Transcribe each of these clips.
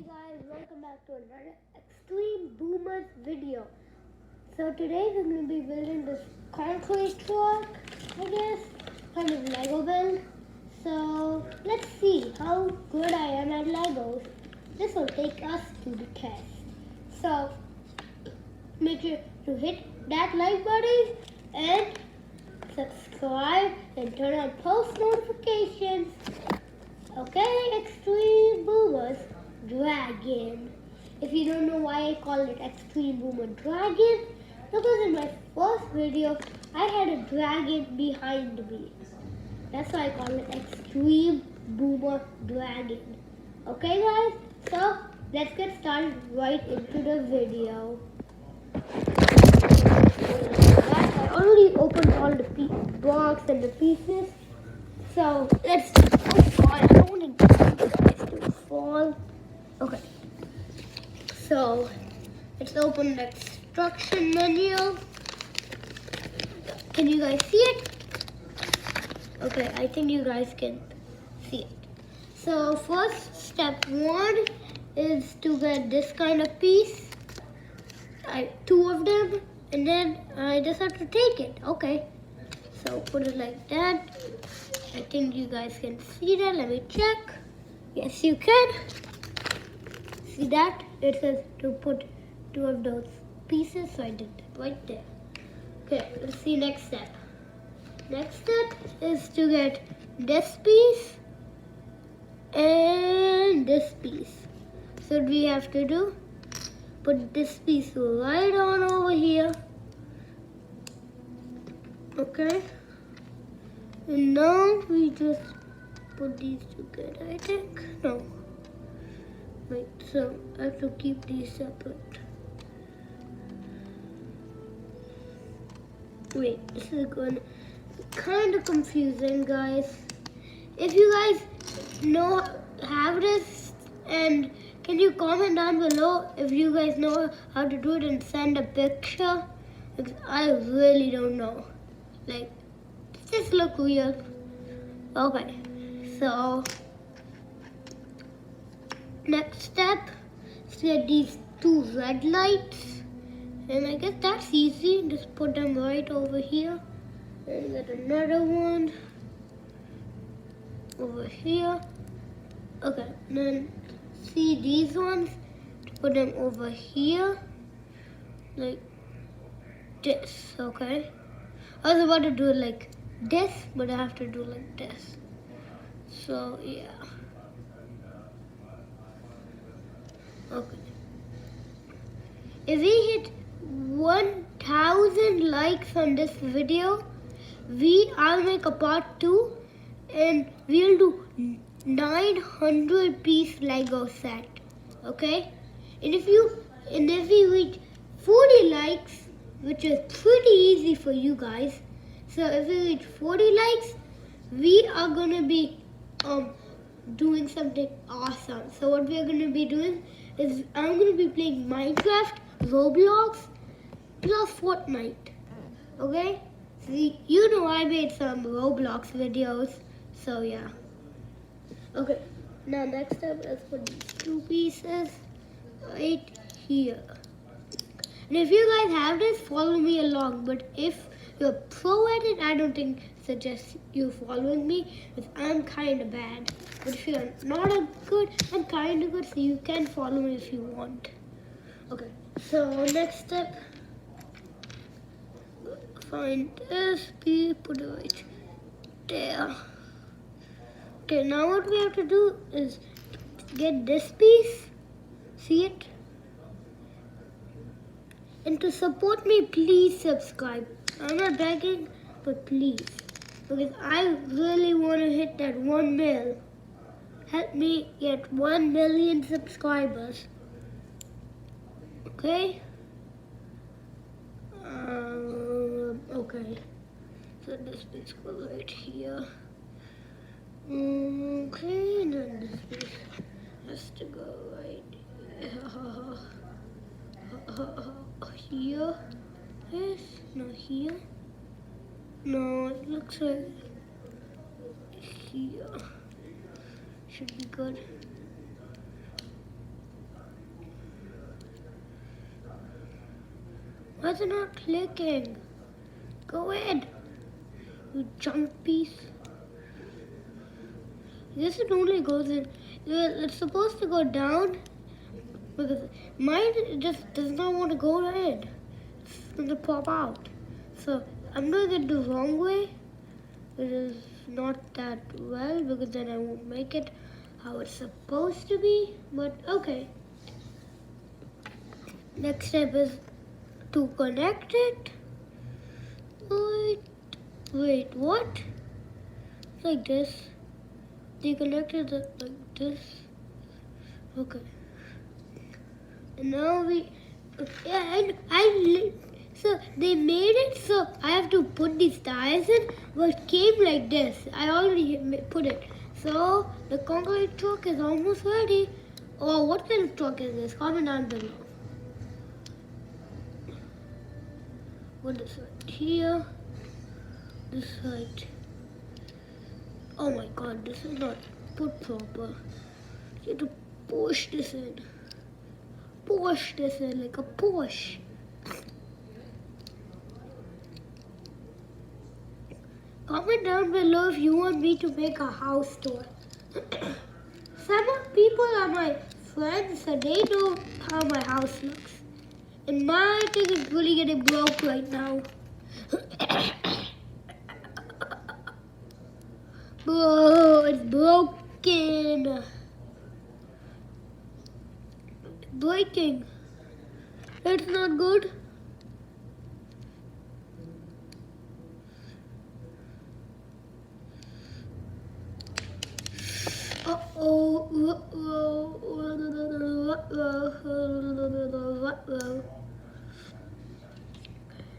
Hey guys, welcome back to another Extreme Boomers video. So today we're going to be building this concrete truck, I guess, kind of Lego build. So let's see how good I am at Legos. This will take us to the test. So make sure to hit that like button and subscribe and turn on post notifications. Okay, Extreme Boomers Dragon. If you don't know why I call it Extreme Boomer Dragon, because in my first video I had a dragon behind me. That's why I call it Extreme Boomer Dragon. Okay guys, so let's get started right into the video. I already opened all the box and the pieces. So let's. Oh God, I don't want to to fall. Okay. So let's open the instruction menu. Can you guys see it? Okay, I think you guys can see it. So first, step one is to get this kind of piece. Two of them, and then I just have to take it. Okay. So put it like that. I think you guys can see that. Let me check. Yes, you can. See that? It says to put two of those pieces, so I did that right there. Okay, let's see next step. Next step is to get this piece and this piece. So what we have to do? Put this piece right on over here. Okay. And now we just put these together, I think. No. Wait, so I have to keep these separate. Wait, this is going to be kind of confusing, guys. If you guys have this, and can you comment down below if you guys know how to do it and send a picture? Because I really don't know. Like, this look weird. Okay, so next step is to get these two red lights, and I guess that's easy. Just put them right over here, and get another one over here. Okay, and then see these ones, put them over here, like this. Okay, I was about to do it like this, but I have to do like this. So yeah. Okay. If we hit 1,000 likes on this video, I'll make a part 2, and we'll do 900 piece Lego set. Okay? And if we reach 40 likes, which is pretty easy for you guys. So if we reach 40 likes, we are gonna be doing something awesome. So what we are gonna be doing is I'm gonna be playing Minecraft, Roblox, plus Fortnite. Okay? See, you know I made some Roblox videos, so yeah. Okay, now next step, let's put these two pieces right here. And if you guys have this, follow me along. But if you're pro at it, I don't suggest you following me, because I'm kind of bad. But if you're not a good, I'm kind of good, so you can follow me if you want. Okay, so next step, find this piece, put it right there. Okay, now what we have to do is get this piece, see it? And to support me, please subscribe. I'm not begging, but please. Because I really want to hit that 1 mil. Help me get 1 million subscribers. Okay? Okay. So this piece goes right here. Okay, and then this piece has to go right here. Yes, no, here. No, it looks like here. Should be good. Why is it not clicking? Go in, you junk piece. This it only goes in. It's supposed to go down because mine just does not want to go in. It's going to pop out. So I'm doing it the wrong way. It is not that well because then I won't make it how it's supposed to be. But okay. Next step is to connect it. Wait, what? Like this. They connected it like this. Okay. And now so they made it so I have to put these tires in, but it came like this. I already put it. So the concrete truck is almost ready. Oh, what kind of truck is this? Comment down below. What is right here? This side. Oh my god, this is not put proper. You have to push this in. Push this in like a push. Comment down below if you want me to make a house tour. Some people are my friends so they know how my house looks. And my thing is really getting broke right now. Bro, it's broken. Breaking. It's not good.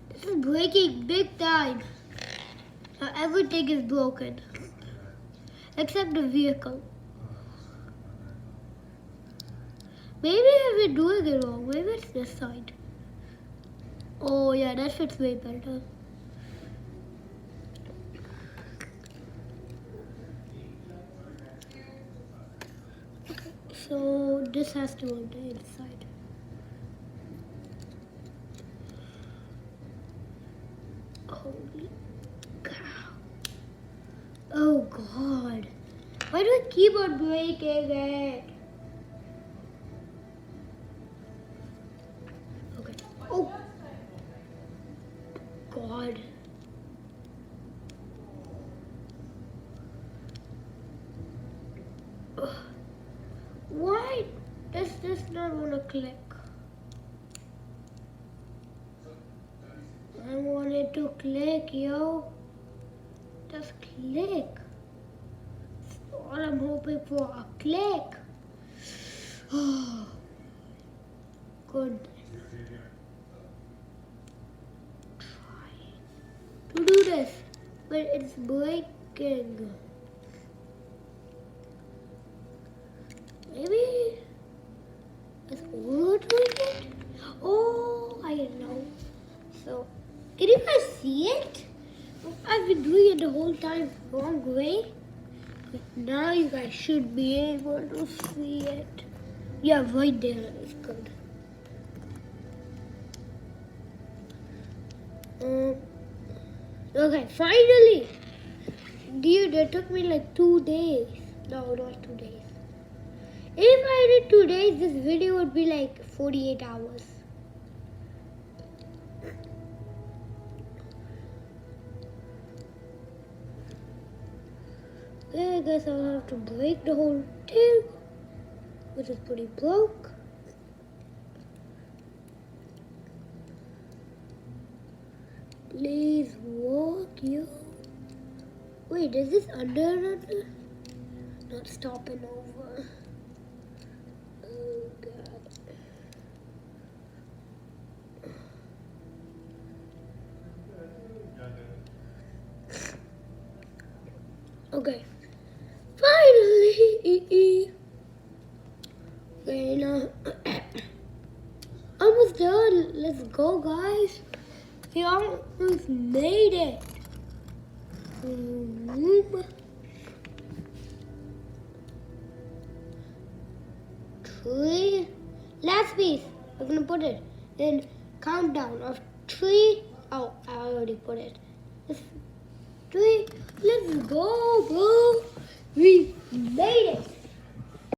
This is breaking big time. Everything is broken. Except the vehicle. Maybe I've been doing it wrong. Maybe it's this side. Oh yeah, that fits way better. Okay, so this has to go on the inside. Holy cow. Oh god. Why do I keep on breaking it? Okay. Oh. God. Ugh. Why does this not want to click? I want it to click, yo. Just click. That's all I'm hoping for, a click. Oh, good. Trying to do this, but it's breaking. Maybe it's over-doing it? Oh, I know. So, can you guys see it? I've been doing it the whole time wrong way. But now you guys should be able to see it. Yeah, right there is good. Okay, finally! Dude, it took me like 2 days. No, not 2 days. If I did 2 days, this video would be like 48 hours. Okay, I guess I'll have to break the whole thing, which is pretty broke. Please walk, you. Wait, is this under another? Not stopping over. Oh god. Okay. Finally! Okay, now almost done. Let's go, guys. We almost made it. Three. Last piece. We're gonna put it in countdown of 3. Oh, I already put it. 3. Let's go, bro. We made it.